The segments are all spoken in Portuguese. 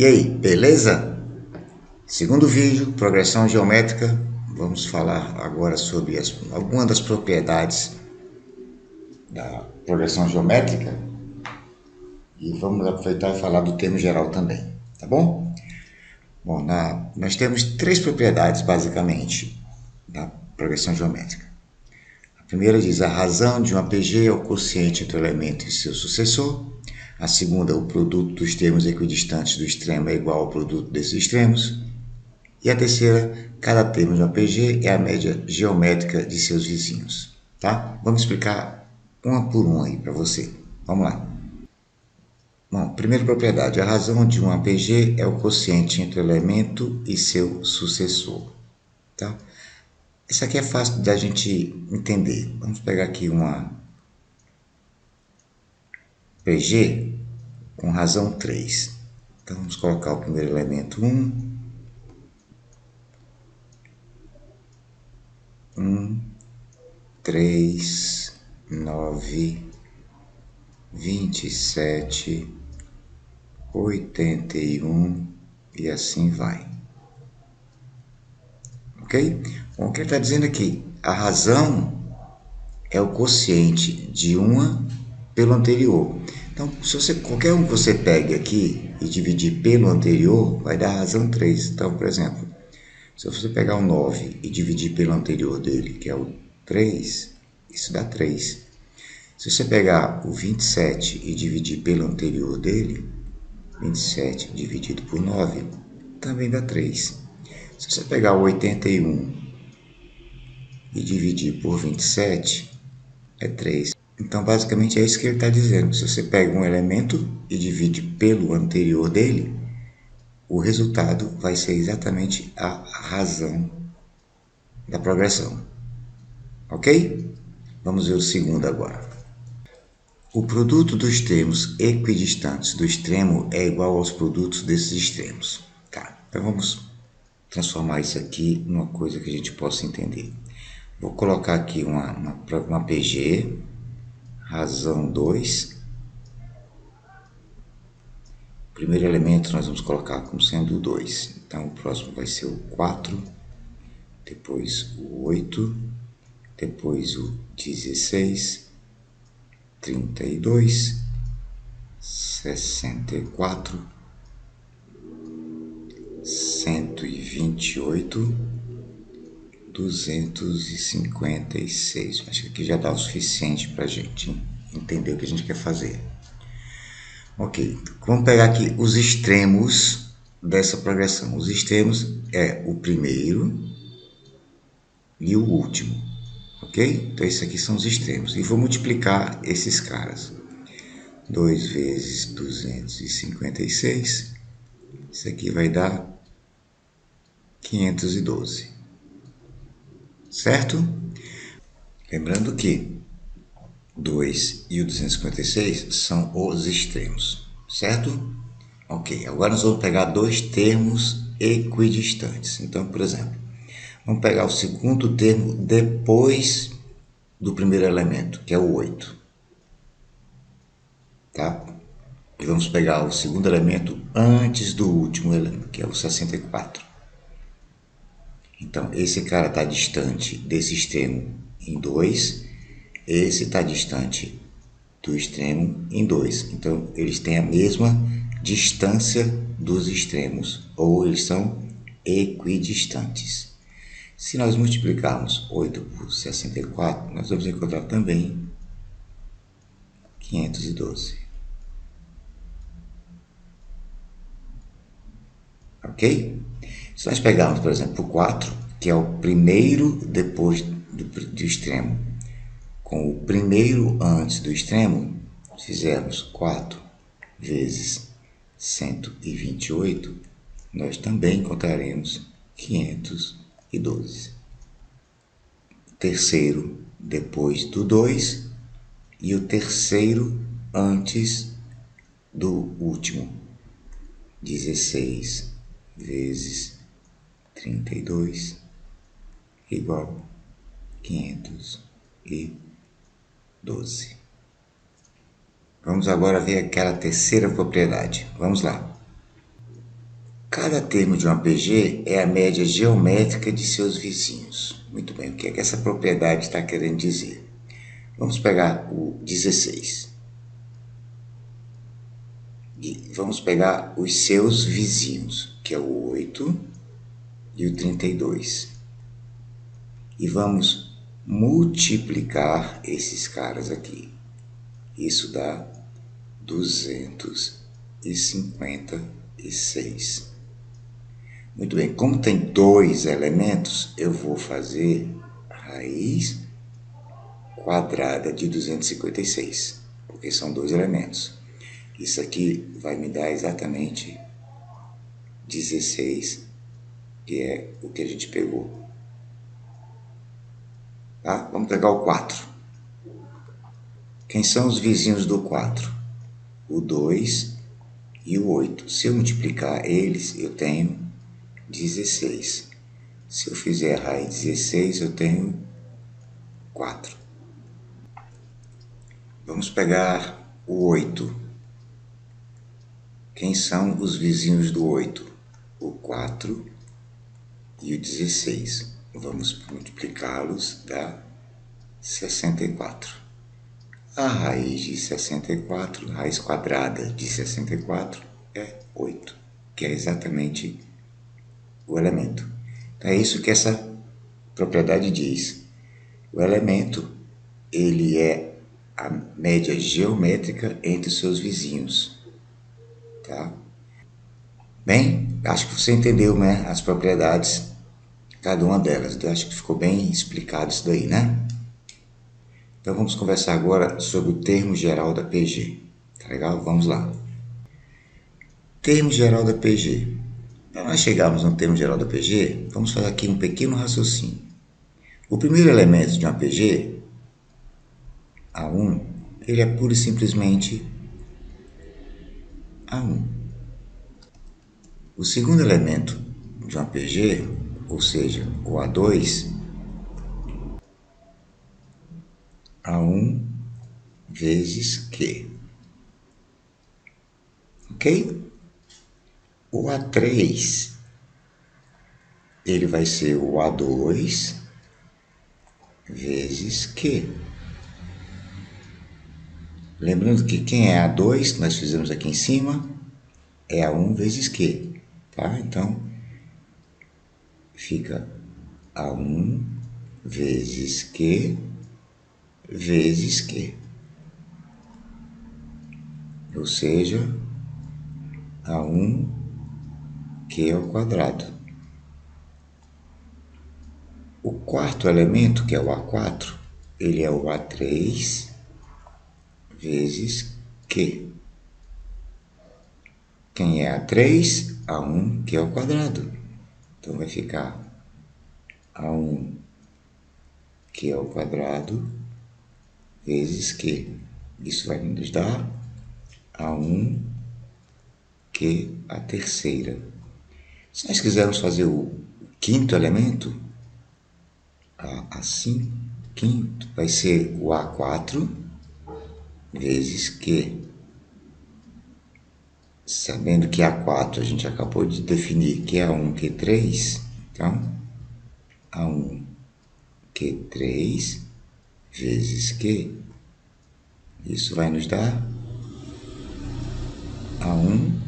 E aí, beleza? Segundo vídeo, progressão geométrica, vamos falar agora sobre algumas das propriedades da progressão geométrica e vamos aproveitar e falar do termo geral também, tá bom? Bom, nós temos três propriedades basicamente da progressão geométrica. A primeira diz a razão de um APG é o quociente entre o elemento e seu sucessor. A segunda, o produto dos termos equidistantes do extremo é igual ao produto desses extremos. E a terceira, cada termo de um APG é a média geométrica de seus vizinhos. Tá? Vamos explicar uma por uma aí para você. Vamos lá. Bom, primeira propriedade, a razão de um APG é o quociente entre o elemento e seu sucessor. Tá? Isso aqui é fácil da gente entender. Vamos pegar aqui uma PG com razão 3. Então vamos colocar o primeiro elemento 1, 3, 9, 27, 81 e assim vai. Ok? Bom, o que ele está dizendo aqui? A razão é o quociente de uma pelo anterior. Então, se qualquer um que você pegue aqui e dividir pelo anterior, vai dar a razão 3. Então, por exemplo, se você pegar o 9 e dividir pelo anterior dele, que é o 3, isso dá 3. Se você pegar o 27 e dividir pelo anterior dele, 27 dividido por 9, também dá 3. Se você pegar o 81 e dividir por 27, é 3. Então, basicamente, é isso que ele está dizendo. Se você pega um elemento e divide pelo anterior dele, o resultado vai ser exatamente a razão da progressão. Ok? Vamos ver o segundo agora. O produto dos termos equidistantes do extremo é igual aos produtos desses extremos. Tá, então vamos transformar isso aqui numa coisa que a gente possa entender. Vou colocar aqui uma PG, razão 2. O primeiro elemento nós vamos colocar como sendo o 2. Então o próximo vai ser o 4, depois o 8, depois o 16, 32, 64, 128, 256. Acho que aqui já dá o suficiente para a gente entender o que a gente quer fazer. Ok, vamos pegar aqui os extremos dessa progressão. Os extremos é o primeiro e o último, ok? Então esses aqui são os extremos. E vou multiplicar esses caras. 2 vezes 256, isso aqui vai dar 512, certo? Lembrando que 2 e o 256 são os extremos, certo? Ok, agora nós vamos pegar dois termos equidistantes. Então, por exemplo, vamos pegar o segundo termo depois do primeiro elemento, que é o 8. Tá? E vamos pegar o segundo elemento antes do último elemento, que é o 64. Então, esse cara está distante desse extremo em 2, esse está distante do extremo em 2. Então, eles têm a mesma distância dos extremos, ou eles são equidistantes. Se nós multiplicarmos 8 por 64, nós vamos encontrar também 512. Ok? Se nós pegarmos, por exemplo, o 4, que é o primeiro depois do extremo, com o primeiro antes do extremo, fizermos 4 vezes 128, nós também encontraremos 512. O terceiro depois do 2 e o terceiro antes do último. 16 vezes 32 igual 512. Vamos agora ver aquela terceira propriedade. Vamos lá. Cada termo de uma PG é a média geométrica de seus vizinhos. Muito bem, o que é que essa propriedade está querendo dizer? Vamos pegar o 16. E vamos pegar os seus vizinhos, que é o 8 e o 32. E vamos multiplicar esses caras aqui. Isso dá 256. Muito bem, como tem dois elementos, eu vou fazer raiz quadrada de 256, porque são dois elementos. Isso aqui vai me dar exatamente 16, que é o que a gente pegou. Tá? Vamos pegar o 4. Quem são os vizinhos do 4? O 2 e o 8. Se eu multiplicar eles, eu tenho 16. Se eu fizer a raiz de 16, eu tenho 4. Vamos pegar o 8. Quem são os vizinhos do 8? O 4 e o 16. Vamos multiplicá-los, dá 64. A raiz de 64, raiz quadrada de 64 é 8, que é exatamente o elemento. Então é isso que essa propriedade diz. O elemento, ele é a média geométrica entre os seus vizinhos. Tá? Bem, acho que você entendeu, né, as propriedades, cada uma delas. Eu acho que ficou bem explicado isso daí, né? Então vamos conversar agora sobre o termo geral da PG. Tá legal? Vamos lá. Termo geral da PG. Para nós chegarmos no termo geral da PG, vamos fazer aqui um pequeno raciocínio. O primeiro elemento de uma PG, A1, ele é pura e simplesmente A1. O segundo elemento de uma PG, ou seja, o A2, A1 vezes Q. Ok? O A3, ele vai ser o A2 vezes Q. Lembrando que quem é A2, que nós fizemos aqui em cima, é A1 vezes Q. Tá? Então, fica A1 vezes Q vezes Q. Ou seja, A1 Q ao quadrado. O quarto elemento, que é o A4, ele é o A3 vezes Q. Quem é A3? A1 Q ao quadrado. Então vai ficar A1 Q ao quadrado vezes Q. Isso vai nos dar A1 Q à terceira. Se nós quisermos fazer o quinto elemento, assim, quinto vai ser o A4 vezes Q. Sabendo que A4 a gente acabou de definir que é A1 Q3, então A1 Q3 vezes Q. Isso vai nos dar A1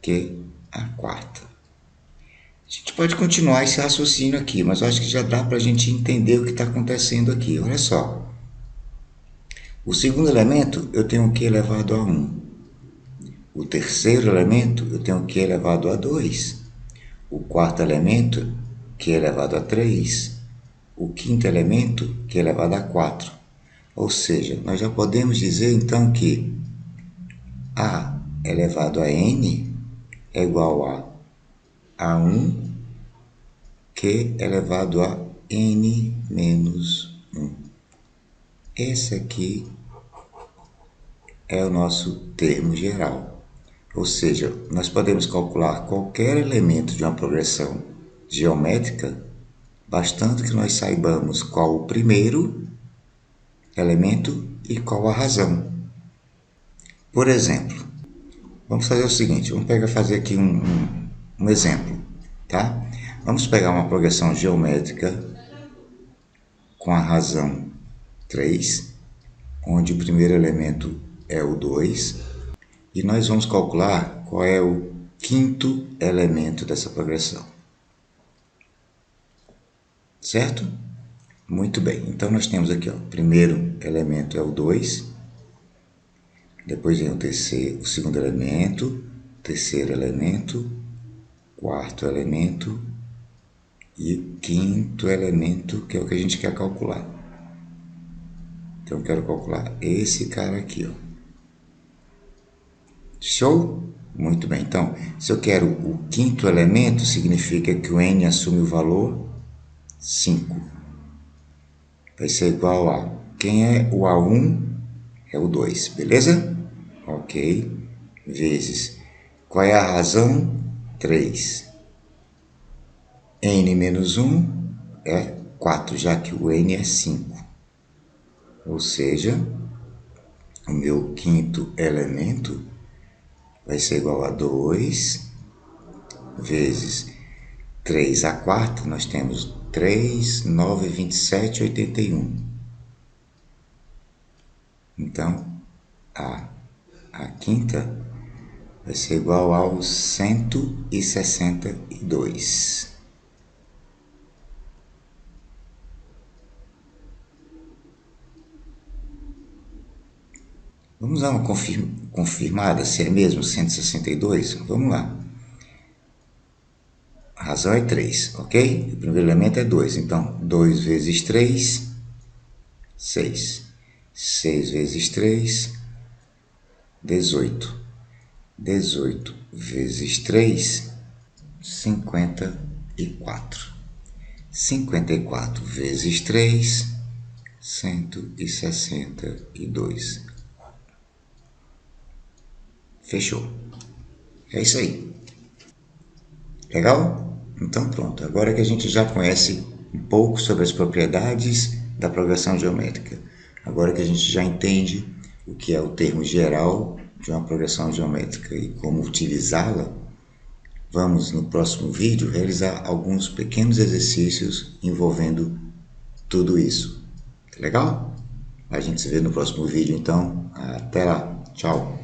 Q à quarta. A gente pode continuar esse raciocínio aqui, mas eu acho que já dá para a gente entender o que está acontecendo aqui. Olha só. O segundo elemento eu tenho Q elevado a 1. O terceiro elemento eu tenho Q elevado a 2. O quarto elemento, Q elevado a 3. O quinto elemento, Q elevado a 4. Ou seja, nós já podemos dizer então que A elevado a N é igual a A1 Q elevado a N menos 1. Esse aqui é o nosso termo geral. Ou seja, nós podemos calcular qualquer elemento de uma progressão geométrica, bastante que nós saibamos qual o primeiro elemento e qual a razão. Por exemplo, Vamos fazer o seguinte, fazer aqui um exemplo, tá? Vamos pegar uma progressão geométrica com a razão 3, onde o primeiro elemento é o 2, e nós vamos calcular qual é o quinto elemento dessa progressão. Certo? Muito bem. Então nós temos aqui, ó, o primeiro elemento é o 2, depois vem o segundo elemento, terceiro elemento, quarto elemento e o quinto elemento, que é o que a gente quer calcular. Então eu quero calcular esse cara aqui, ó. Show? Muito bem. Então, se eu quero o quinto elemento, significa que o n assume o valor 5. Vai ser igual a... Quem é o A1? É o 2, beleza? Ok. Vezes. Qual é a razão? 3. N menos 1 é 4, já que o n é 5. Ou seja, o meu quinto elemento vai ser igual a 2 vezes 3 a quarta, nós temos 3, 9, 27, 81. Então, a quinta vai ser igual ao 162. Vamos dar uma confirmada se é mesmo 162? Vamos lá. A razão é 3, ok? O primeiro elemento é 2, então 2 vezes 3, 6. 6 vezes 3, 18. 18 vezes 3, 54. 54 vezes 3, 162. Fechou. É isso aí. Legal? Então pronto. Agora que a gente já conhece um pouco sobre as propriedades da progressão geométrica, agora que a gente já entende o que é o termo geral de uma progressão geométrica e como utilizá-la, vamos no próximo vídeo realizar alguns pequenos exercícios envolvendo tudo isso. Legal? A gente se vê no próximo vídeo então. Até lá. Tchau.